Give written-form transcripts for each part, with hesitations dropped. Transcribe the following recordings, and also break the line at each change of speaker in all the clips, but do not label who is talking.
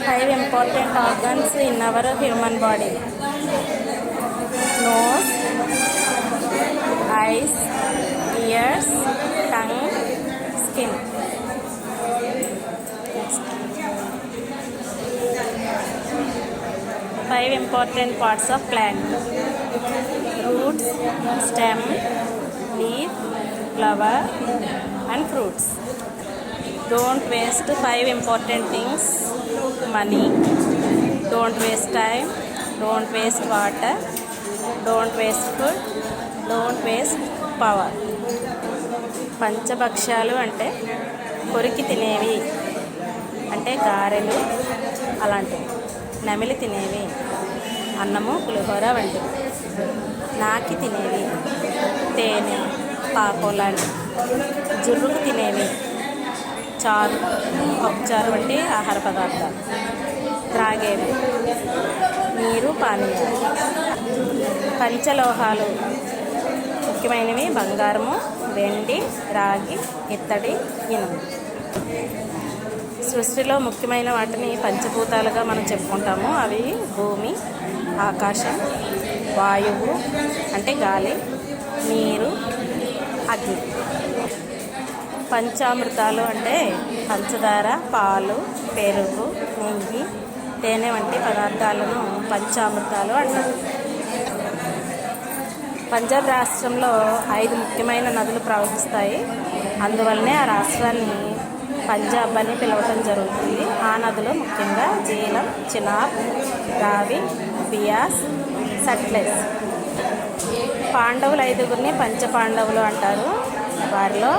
5 important organs in our human body: nose, eyes, ears, tongue, skin. Five important parts of plant: roots, stem, leaf, flower and fruits. Don't waste 5 important things: money, don't waste time, don't waste water, don't waste food, don't waste power. పంచభక్ష్యాలు అంటే కొరికి తినేవి, అంటే గారెలు అలాంటివి. నమిలి తినేవి అన్నము, పులిహోర వంటివి. నాకి తినేవి తేనె, పాకం లాంటివి. జుర్రుకు తినేవి చారు, పప్పుచారు వంటి ఆహార పదార్థాలు. త్రాగేవి నీరు, పానీయాలు. పంచలోహాలు ముఖ్యమైనవి: బంగారము, వెండి, రాగి, ఇత్తడి, ఇనుము. సృష్టిలో ముఖ్యమైన వాటిని పంచభూతాలుగా మనం చెప్పుకుంటాము. అవి భూమి, ఆకాశం, వాయువు అంటే గాలి, నీరు, అగ్ని. పంచామృతాలు అంటే పంచదార, పాలు, పెరుగు, నెయ్యి, తేనె వంటి పదార్థాలను పంచామృతాలు అంటారు. పంజాబ్ రాష్ట్రంలో 5 ముఖ్యమైన నదులు ప్రవహిస్తాయి. అందువల్లనే ఆ రాష్ట్రాన్ని పంజాబ్ అని పిలవటం జరుగుతుంది. ఆ నదులు ముఖ్యంగా జీలం, చినాబ్, రావి, బియాస్, సట్లెజ్. పాండవులు 5గురిని పంచపాండవులు అంటారు. వారిలో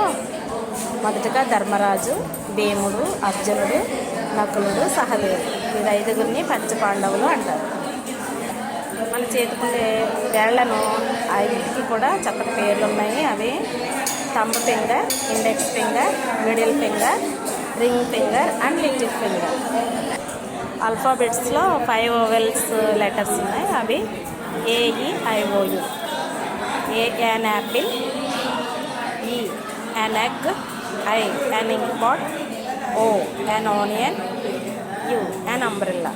మొదటగా ధర్మరాజు, భీముడు, అర్జునుడు, నకులుడు, సహదేవుడు. ఈ 5గురిని పంచపాండవులు అంటారు. మన చేతుకుండే వేళ్లను 5కి కూడా చక్కటి పేర్లు ఉన్నాయి. అవి thumb finger, index finger, middle finger, ring finger and little finger. ఆల్ఫాబెట్స్లో 5 వోవెల్స్ లెటర్స్ ఉన్నాయి. అవి AEIOU. A an apple, E an egg, I an ink pot, O an onion, U an umbrella.